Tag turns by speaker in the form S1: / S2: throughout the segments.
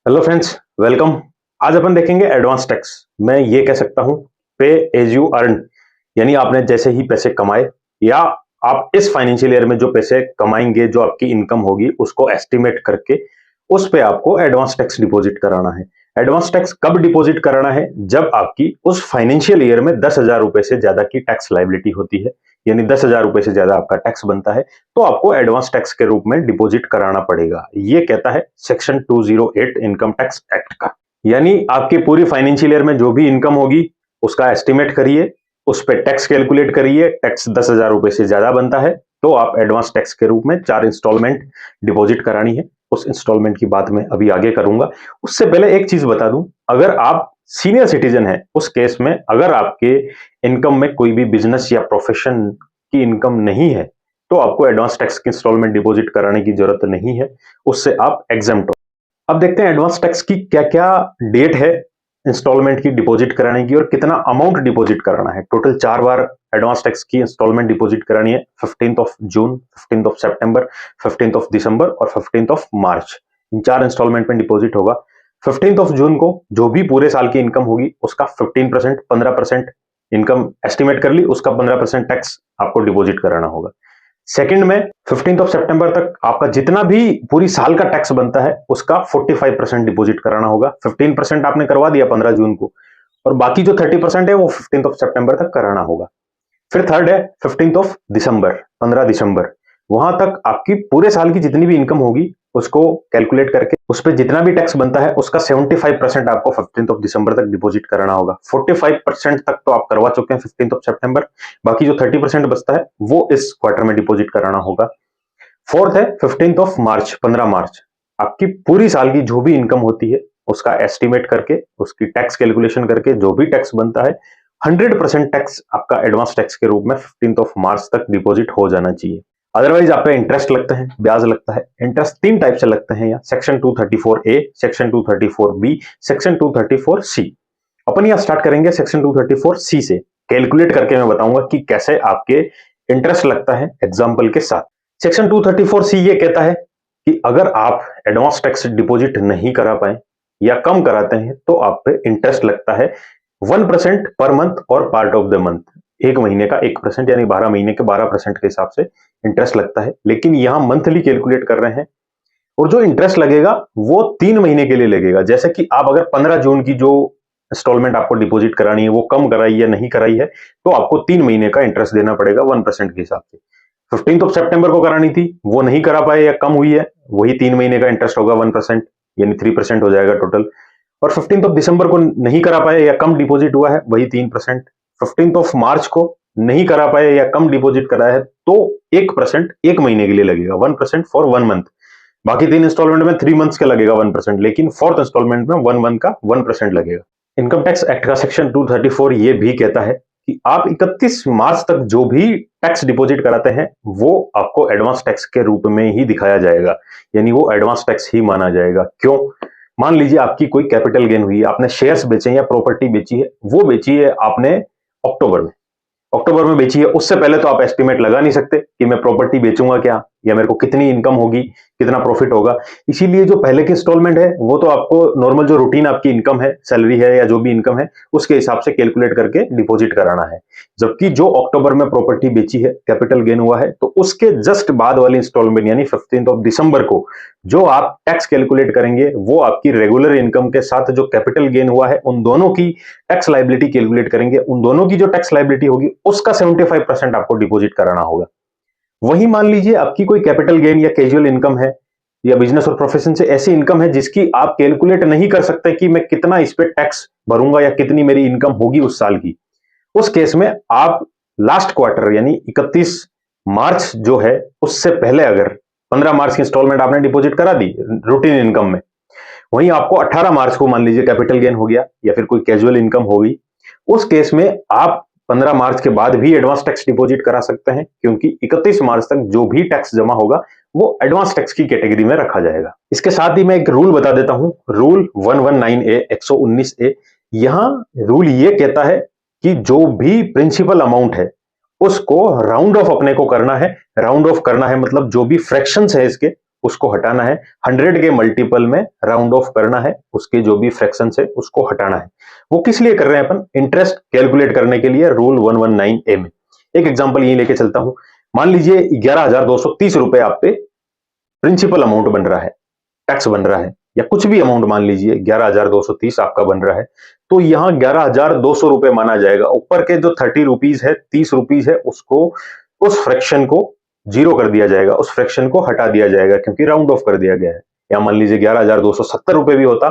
S1: Hello friends, welcome. आज अपन देखेंगे advance tax. मैं ये कह सकता हूं पे एज यू अर्न, यानी आपने जैसे ही पैसे कमाए या आप इस फाइनेंशियल ईयर में जो पैसे कमाएंगे, जो आपकी इनकम होगी उसको एस्टिमेट करके उस पे आपको एडवांस टैक्स डिपॉजिट कराना है। एडवांस टैक्स कब डिपॉजिट कराना है? जब आपकी उस फाइनेंशियल ईयर में 10,000 रुपए से ज्यादा की टैक्स लाइबिलिटी होती है, यानी 10,000 रुपए से ज्यादा आपका टैक्स बनता है, तो आपको एडवांस टैक्स के रूप में डिपॉजिट कराना पड़ेगा। ये कहता है सेक्शन 208 इनकम टैक्स एक्ट का। यानी आपकी पूरी फाइनेंशियल ईयर में जो भी इनकम होगी उसका एस्टिमेट करिए, उस पर टैक्स कैलकुलेट करिए। टैक्स 10,000 रुपए से ज्यादा बनता है तो आप एडवांस टैक्स के रूप में 4 इंस्टॉलमेंट डिपॉजिट करानी है। उस इंस्टॉलमेंट की बात मैं अभी आगे करूंगा। उससे पहले एक चीज बता दूं, अगर आप सीनियर सिटीजन है उस केस में अगर आपके इनकम में कोई भी बिजनेस या प्रोफेशन की इनकम नहीं है तो आपको एडवांस टैक्स की इंस्टॉलमेंट डिपॉजिट कराने की जरूरत नहीं है, उससे आप एग्जम्प्ट हो। अब देखते हैं एडवांस टैक्स की क्या क्या डेट है इंस्टॉलमेंट की डिपॉजिट कराने की और कितना अमाउंट डिपॉजिट कराना है। टोटल 4 बार एडवांस टैक्स की इंस्टॉलमेंट डिपॉजिट करानी है। 15 जून, 15 सितंबर, 15 दिसंबर और 15 मार्च। इन 4 इंस्टॉलमेंट में डिपॉजिट होगा। 15 जून को जो भी पूरे साल की इनकम होगी उसका 15%, 15% इनकम एस्टिमेट कर ली, उसका 15% टैक्स आपको डिपॉजिट कराना होगा। सेकंड में 15 सितंबर तक आपका जितना भी पूरी साल का टैक्स बनता है उसका 45% डिपॉजिट कराना होगा। 15% आपने करवा दिया 15 जून को और बाकी जो 30% है वो 15 सितंबर तक कराना होगा। फिर थर्ड है 15 दिसंबर, 15 दिसंबर। वहां तक आपकी पूरे साल की जितनी भी इनकम होगी उसको कैलकुलेट करके उस पर जितना भी टैक्स बनता है उसका 75% आपको 15 दिसंबर तक डिपॉजिट कराना होगा। 45% तक तो आप करवा चुके हैं 15 सितंबर, बाकी जो 30% बचता है वो इस क्वार्टर में डिपॉजिट कराना होगा। फोर्थ है 15 मार्च, 15 मार्च। आपकी पूरी साल की जो भी इनकम होती है उसका एस्टिमेट करके उसकी टैक्स कैलकुलेशन करके जो भी टैक्स बनता है 100% टैक्स आपका एडवांस टैक्स के रूप में 15 मार्च तक डिपॉजिट हो जाना चाहिए। अदरवाइज आप पे इंटरेस्ट लगता है, ब्याज लगता है। इंटरेस्ट 3 टाइप से लगते हैं यहाँ, section 234A, section 234B, section 234C। अपन यहाँ स्टार्ट करेंगे सेक्शन 234C से। कैलकुलेट करके मैं बताऊंगा कि कैसे आपके इंटरेस्ट लगता है एग्जाम्पल के साथ। सेक्शन 234C ये कहता है कि अगर आप एडवांस टैक्स डिपॉजिट नहीं करा पाए या कम कराते हैं तो आप पे इंटरेस्ट लगता है 1% पर मंथ और पार्ट ऑफ द मंथ। एक महीने का 1% यानी 12 महीने के 12% के हिसाब से इंटरेस्ट लगता है, लेकिन यहां मंथली कैलकुलेट कर रहे हैं और जो इंटरेस्ट लगेगा वो 3 महीने के लिए लगेगा। जैसे कि आप अगर 15 जून की जो इंस्टॉलमेंट आपको डिपॉजिट करानी है वो कम कराई या नहीं कराई है तो आपको 3 महीने का इंटरेस्ट देना पड़ेगा 1% के हिसाब से। 15 सितंबर को करानी थी, वो नहीं करा पाए या कम हुई है, वही 3 महीने का इंटरेस्ट होगा 1%, यानी 3% हो जाएगा टोटल। और 15 दिसंबर को नहीं करा पाए या कम डिपॉजिट हुआ है, वही 3%। 15 मार्च को नहीं करा पाए या कम डिपॉजिट करा है तो 1% 1 महीने के लिए लगेगा, 1% फॉर 1 मंथ। बाकी 3 इंस्टॉलमेंट में 3 मंथ्स का लगेगा 1%, लेकिन फोर्थ इंस्टॉलमेंट में 1 मंथ का 1% लगेगा। इनकम टैक्स एक्ट का सेक्शन 234 ये भी कहता है कि आप 31 मार्च तक जो भी टैक्स डिपॉजिट कराते हैं वो आपको एडवांस टैक्स के रूप में ही दिखाया जाएगा, यानी वो एडवांस टैक्स ही माना जाएगा। क्यों? मान लीजिए आपकी कोई कैपिटल गेन हुई, आपने शेयर्स बेचे या प्रॉपर्टी बेची है, वो बेची है आपने अक्टूबर में, अक्टूबर में बेची है। उससे पहले तो आप एस्टिमेट लगा नहीं सकते कि मैं प्रॉपर्टी बेचूंगा क्या या मेरे को कितनी इनकम होगी, कितना प्रॉफिट होगा। इसीलिए जो पहले की इंस्टॉलमेंट है वो तो आपको नॉर्मल जो रूटीन आपकी इनकम है, सैलरी है या जो भी इनकम है उसके हिसाब से कैलकुलेट करके डिपॉजिट कराना है। जबकि जो अक्टूबर में प्रॉपर्टी बेची है, कैपिटल गेन हुआ है, तो उसके जस्ट बाद वाली इंस्टॉलमेंट यानी 15 दिसंबर को जो आप टैक्स कैलकुलेट करेंगे वो आपकी रेगुलर इनकम के साथ जो कैपिटल गेन हुआ है उन दोनों की टैक्स लाइबिलिटी कैलकुलेट करेंगे। उन दोनों की जो टैक्स लाइबिलिटी होगी उसका 75% आपको डिपॉजिट कराना होगा। वही मान लीजिए आपकी कोई कैपिटल गेन या कैजुअल इनकम है या बिजनेस और प्रोफेशन से ऐसी इनकम है जिसकी आप कैलकुलेट नहीं कर सकते कि मैं कितना इस पे टैक्स भरूंगा या कितनी मेरी इनकम होगी उस साल की। उस केस में आप लास्ट क्वार्टर यानी 31 मार्च जो है उससे पहले अगर 15 मार्च की इंस्टॉलमेंट आपने डिपॉजिट करा दी रूटीन इनकम में, वहीं आपको 18 मार्च को मान लीजिए कैपिटल गेन हो गया या फिर कोई कैजुअल इनकम होगी, उस केस में आप 15 मार्च के बाद भी एडवांस टैक्स डिपॉजिट करा सकते हैं, क्योंकि 31 मार्च तक जो भी टैक्स जमा होगा वो एडवांस टैक्स की कैटेगरी में रखा जाएगा। इसके साथ ही मैं एक रूल बता देता हूं, रूल 119A, 119A। यहां रूल ये कहता है कि जो भी प्रिंसिपल अमाउंट है उसको राउंड ऑफ अपने को करना है। राउंड ऑफ करना है मतलब जो भी फ्रैक्शंस है इसके उसको हटाना है, 100 के मल्टीपल में राउंड ऑफ करना है, उसके जो भी फ्रैक्शंस है उसको हटाना है। वो किस लिए कर रहे हैं अपन? इंटरेस्ट कैलकुलेट करने के लिए रूल 119A में। एक एग्जांपल ये लेके चलता हूं, मान लीजिए 11,230 रुपए आप पे प्रिंसिपल अमाउंट बन रहा है, टैक्स बन रहा है, या कुछ भी अमाउंट मान लीजिए 11,230 आपका बन रहा है, तो यहां 11,200 रुपए माना जाएगा। ऊपर के जो 30 रुपीज है, 30 रुपीज है, उसको, उस फ्रैक्शन को जीरो कर दिया जाएगा, उस फ्रैक्शन को हटा दिया जाएगा, क्योंकि राउंड ऑफ कर दिया गया है। या मान लीजिए 11,270 रुपए भी होता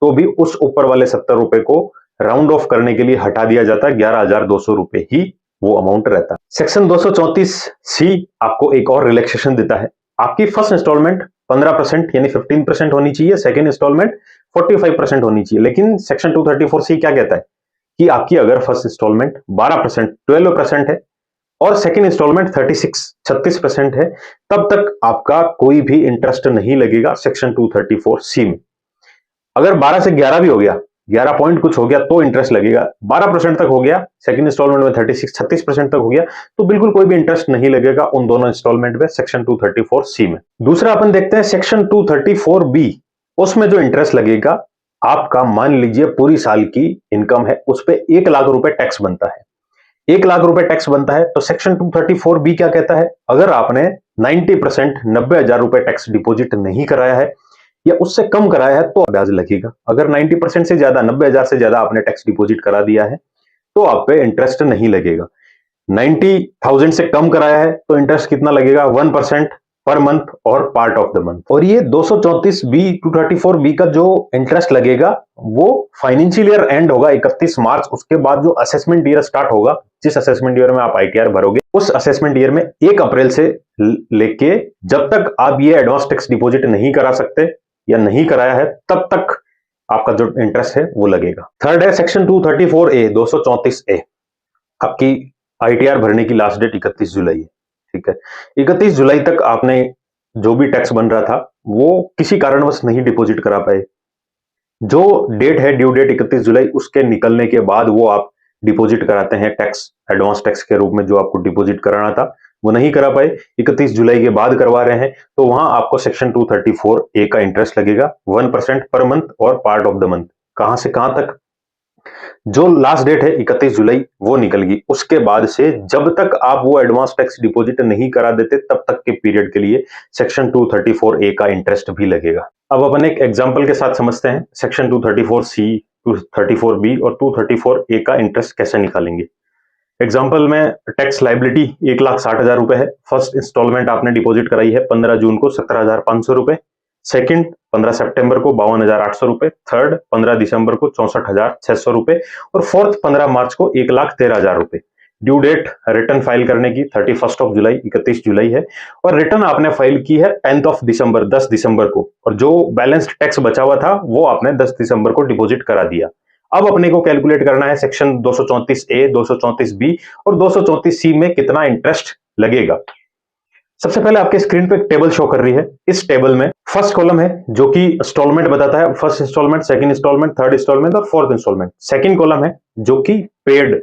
S1: तो भी उस ऊपर वाले 70 रुपए को राउंड ऑफ करने के लिए हटा दिया जाता, 11,200 रुपए ही वो अमाउंट रहता। सेक्शन 234C आपको एक और रिलैक्सेशन देता है। आपकी फर्स्ट इंस्टॉलमेंट 15% यानी 15% होनी चाहिए, सेकेंड इंस्टॉलमेंट 45% होनी चाहिए। लेकिन सेक्शन 234C क्या कहता है कि आपकी अगर फर्स्ट इंस्टॉलमेंट 12%, 12% है और सेकेंड इंस्टॉलमेंट 36% है, तब तक आपका कोई भी इंटरेस्ट नहीं लगेगा सेक्शन 234C में। अगर 12 से 11 भी हो गया, 11 पॉइंट कुछ हो गया तो इंटरेस्ट लगेगा। 12% तक हो गया, सेकंड इंस्टॉलमेंट में 36% तक हो गया, तो बिल्कुल कोई भी इंटरेस्ट नहीं लगेगा उन दोनों इंस्टॉलमेंट में सेक्शन 234C में। दूसरा अपन देखते हैं सेक्शन 234B। उसमें जो इंटरेस्ट लगेगा, आपका मान लीजिए पूरी साल की इनकम है, उस पर 1 लाख रुपए टैक्स बनता है। 1 लाख रुपए टैक्स बनता है तो सेक्शन 234B क्या कहता है? अगर आपने 90% 90,000 रुपए टैक्स डिपॉजिट नहीं कराया है या उससे कम कराया है तो ब्याज लगेगा। अगर 90% से ज्यादा, 90,000 से ज्यादा आपने टैक्स डिपॉजिट करा दिया है तो आप पे इंटरेस्ट नहीं लगेगा। 90,000 से कम कराया है तो इंटरेस्ट कितना लगेगा? 1% पर मंथ और पार्ट ऑफ द मंथ। और ये 234B 234B का जो इंटरेस्ट लगेगा वो फाइनेंशियल ईयर एंड होगा 31 मार्च। उसके बाद जो असेसमेंट ईयर स्टार्ट होगा, जिस असेसमेंट ईयर में आप ITR भरोगे, उस असेसमेंट ईयर में 1 अप्रैल से लेके जब तक आप ये एडवांस टैक्स डिपॉजिट नहीं करा सकते या नहीं कराया है, तब तक आपका जो इंटरेस्ट है वो लगेगा। थर्ड है सेक्शन 234A 234A। आपकी ITR भरने की लास्ट डेट 31 जुलाई है, ठीक है। 31 जुलाई तक आपने जो भी टैक्स बन रहा था वो किसी कारणवश नहीं डिपॉजिट करा पाए। जो डेट है, ड्यू डेट 31 जुलाई, उसके निकलने के बाद वो आप डिपॉजिट कराते हैं टैक्स, एडवांस टैक्स के रूप में जो आपको डिपॉजिट कराना था वो नहीं करा पाए, 31 जुलाई के बाद करवा रहे हैं, तो वहां आपको सेक्शन 234A का इंटरेस्ट लगेगा 1% पर मंथ और पार्ट ऑफ द मंथ। कहां से कहां तक? जो लास्ट डेट है 31 जुलाई वो निकल गई, उसके बाद से जब तक आप वो एडवांस टैक्स डिपॉजिट नहीं करा देते तब तक के पीरियड के लिए सेक्शन 234A का इंटरेस्ट भी लगेगा। अब अपन एक एग्जांपल के साथ समझते हैं सेक्शन 234C, 234B और 234A का इंटरेस्ट कैसे निकालेंगे। एग्जाम्पल में टैक्स लाइबिलिटी 1,60,000 रुपए है। फर्स्ट इंस्टॉलमेंट आपने डिपॉजिट कराई है 15 जून को 17,500 रुपए, सेकंड 15 सितंबर को 52,800 रुपए, थर्ड 15 दिसंबर को 64,600 रुपए और फोर्थ 15 मार्च को 1,13,000 रुपए। ड्यू डेट रिटर्न फाइल करने की 31 ऑफ जुलाई 31 जुलाई है और रिटर्न आपने फाइल की है 10th ऑफ दिसंबर 10 दिसंबर को, और जो बैलेंस्ड टैक्स बचा हुआ था वो आपने 10 दिसंबर को डिपॉजिट करा दिया। अब अपने को कैलकुलेट करना है सेक्शन 234A 234B और 234C में कितना इंटरेस्ट लगेगा। सबसे पहले आपके स्क्रीन पे एक टेबल शो कर रही है। इस टेबल में फर्स्ट कॉलम है जो कि इंस्टॉलमेंट बताता है, first installment, second installment, third installment और फोर्थ इंस्टॉलमेंट। सेकंड कॉलम है जो कि पेड,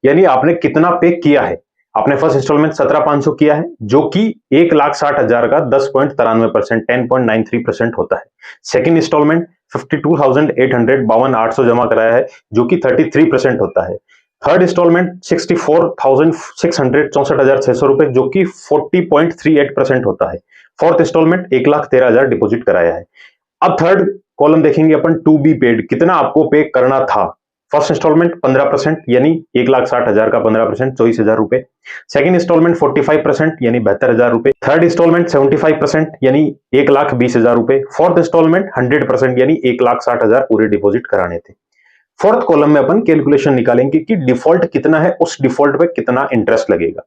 S1: यानी आपने कितना पे किया है। आपने फर्स्ट इंस्टॉलमेंट 17,500 किया है जो कि 1,60,000 का 10.93% 10.93% होता है। सेकंड इंस्टॉलमेंट 52,800 52,800 जमा कराया है जो कि 33% होता है। थर्ड इंस्टॉलमेंट 64,600 64,600 रुपए जो कि 40.38% होता है। फोर्थ इंस्टॉलमेंट 1,13,000 डिपॉजिट कराया है। अब थर्ड कॉलम देखेंगे अपन, टू बी पेड, कितना आपको पे करना था। फर्स्ट इंस्टॉलमेंट 15% यानी 1,60,000 का 15% 24,000 रुपए। सेकंड इंस्टॉलमेंट 45% यानी 72,000 रुपए। थर्ड इंस्टॉलमेंट 75% यानी 1,20,000 रुपए। फोर्थ इंस्टॉलमेंट 100% यानी 1,60,000 पूरे डिपॉजिट कराने थे। फोर्थ कॉलम में अपन कैलकुलेशन निकालेंगे कि डिफॉल्ट कितना है, उस डिफॉल्ट पे कितना इंटरेस्ट लगेगा।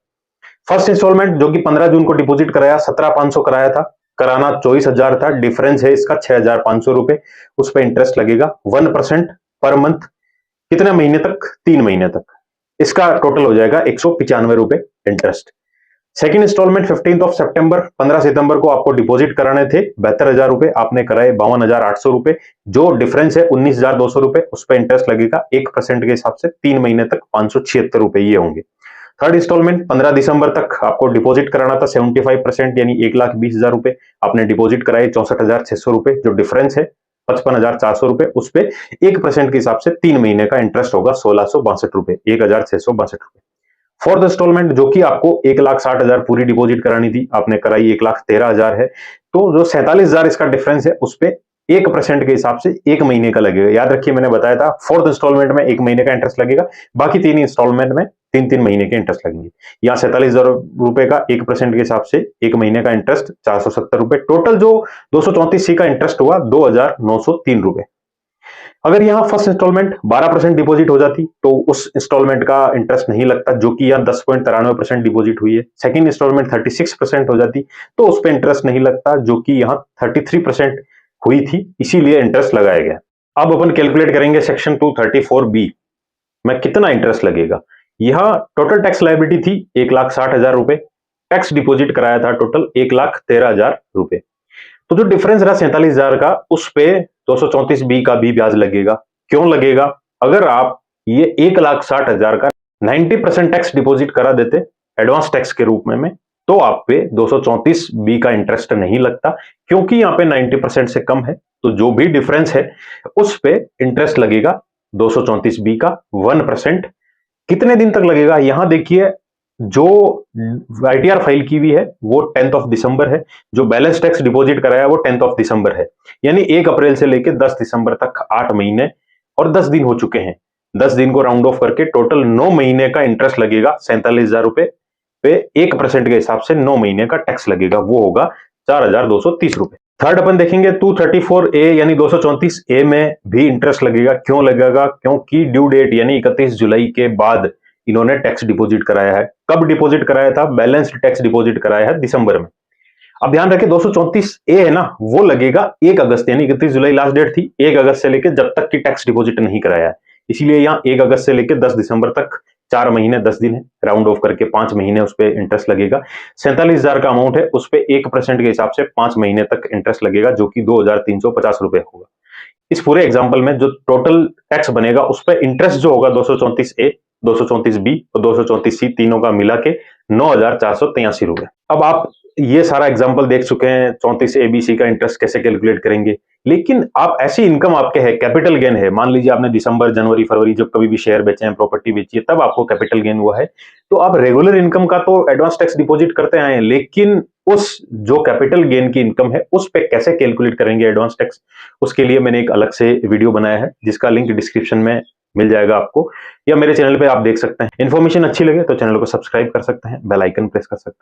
S1: फर्स्ट इंस्टॉलमेंट जो कि 15 जून को डिपॉजिट कराया, 17,500 कराया था, कराना 24,000 था, डिफरेंस है इसका 6,500 रुपए, उस पर इंटरेस्ट लगेगा 1% पर मंथ। कितने महीने तक? 3 महीने तक। इसका टोटल हो जाएगा 195 रुपए इंटरेस्ट। सेकंड इंस्टॉलमेंट 15 ऑफ सितंबर 15 सितंबर को आपको डिपॉजिट कराने थे 72,000 रुपए, आपने कराए 52,800 रुपए, जो डिफरेंस है 19,200 रुपए, उस पर इंटरेस्ट लगेगा 1% के हिसाब से 3 महीने तक 576 रुपए ये होंगे। थर्ड इंस्टॉलमेंट 15 दिसंबर तक आपको डिपॉजिट कराना था 75% यानी 1,20,000 रुपए आपने डिपॉजिट कराए 64,600 रुपए, जो डिफरेंस है 55,400 रुपए, उस पे 1% के हिसाब से 3 महीने का इंटरेस्ट होगा 1,662 रुपए, 1,662 रुपए। फोर्थ इंस्टॉलमेंट जो कि आपको 1,60,000 पूरी डिपॉजिट करानी थी, आपने कराई 1,13,000 है, तो जो 47,000 इसका डिफरेंस है उस पे 1% के हिसाब से 1 महीने का लगेगा। याद रखिए मैंने बताया था फोर्थ इंस्टॉलमेंट में 1 महीने का इंटरेस्ट लगेगा, बाकी 3 इंस्टॉलमेंट में 3-3 महीने के इंटरेस्ट लगेंगे। यहाँ 47,000 रुपए का 1% के हिसाब से 1 महीने का इंटरेस्ट 470 रुपए, टोटल जो 234 सी का इंटरेस्ट हुआ 2,903 रुपए। अगर यहां फर्स्ट इंस्टॉलमेंट 12% डिपॉजिट हो जाती तो उस इंस्टॉलमेंट का इंटरेस्ट नहीं लगता, जो कि यहां 10.93% डिपॉजिट हुई है। सेकंड इंस्टॉलमेंट 36% हो जाती तो उस पर इंटरेस्ट नहीं लगता, जो कि यहां 33% हुई थी, इसीलिए इंटरेस्ट लगाया गया। अब अपन कैलकुलेट करेंगे सेक्शन 234B में कितना इंटरेस्ट लगेगा। यहां टोटल टैक्स लायबिलिटी थी 1,60,000 रुपए, टैक्स डिपॉजिट कराया था टोटल 1,13,000 रुपए, तो जो डिफरेंस रहा 47,000 का, उस पे 234B का भी ब्याज लगेगा। क्यों लगेगा? अगर आप ये 1,60,000 का 90% टैक्स डिपॉजिट करा देते एडवांस टैक्स के रूप में, तो आप पे 234B का इंटरेस्ट नहीं लगता, क्योंकि यहाँ पे 90% से कम है, तो जो भी डिफरेंस है उस पे इंटरेस्ट लगेगा 234B का 1%। कितने दिन तक लगेगा? यहां देखिए जो आईटीआर फाइल की हुई है वो 10 दिसंबर है, जो बैलेंस टैक्स डिपॉजिट कराया वो 10 दिसंबर है, यानी 1 अप्रैल से लेकर 10 दिसंबर तक 8 महीने और 10 दिन हो चुके हैं। 10 दिन को राउंड ऑफ करके टोटल 9 महीने का इंटरेस्ट लगेगा 47,000 रुपए पे 1% के हिसाब से 9 महीने का टैक्स लगेगा, वो होगा 4,230 रुपए। थर्ड अपन देखेंगे 234A यानी 234A में भी इंटरेस्ट लगेगा। क्यों लगेगा? क्योंकि ड्यू डेट यानी 31 जुलाई के बाद इन्होंने टैक्स डिपॉजिट कराया है। कब डिपॉजिट कराया था? बैलेंस्ड टैक्स डिपॉजिट कराया है दिसंबर में। अब ध्यान रखें 234A है ना, वो लगेगा 1 अगस्त यानी 31 जुलाई लास्ट डेट थी, 1 अगस्त से लेकर जब तक की टैक्स डिपॉजिट नहीं कराया है, इसीलिए यहाँ 1 अगस्त से लेकर 10 दिसंबर तक 4 महीने 10 दिन है, राउंड ऑफ करके 5 महीने उस पर इंटरेस्ट लगेगा। 47,000 का अमाउंट है, उस पर 1% के हिसाब से 5 महीने तक इंटरेस्ट लगेगा, जो कि 2,350 रुपए होगा। इस पूरे एग्जाम्पल में जो टोटल टैक्स बनेगा उस पर इंटरेस्ट जो होगा 234A, 234B और 234C तीनों का मिला के 9,483 रुपए। अब आप ये सारा एग्जाम्पल देख चुके हैं 34ABC का इंटरेस्ट कैसे कैलकुलेट करेंगे, लेकिन आप ऐसी इनकम आपके है, कैपिटल गेन है, मान लीजिए आपने दिसंबर जनवरी फरवरी जब कभी भी शेयर बेचे हैं, प्रॉपर्टी बेची है, तब आपको कैपिटल गेन हुआ है, तो आप रेगुलर इनकम का तो एडवांस टैक्स डिपॉजिट करते आए हैं, लेकिन उस जो कैपिटल गेन की इनकम है उस पे कैसे कैलकुलेट करेंगे एडवांस टैक्स, उसके लिए मैंने एक अलग से वीडियो बनाया है, जिसका लिंक डिस्क्रिप्शन में मिल जाएगा आपको, या मेरे चैनल पे आप देख सकते हैं। इन्फॉर्मेशन अच्छी लगे तो चैनल को सब्सक्राइब कर सकते हैं, बेल आइकन प्रेस कर सकते हैं।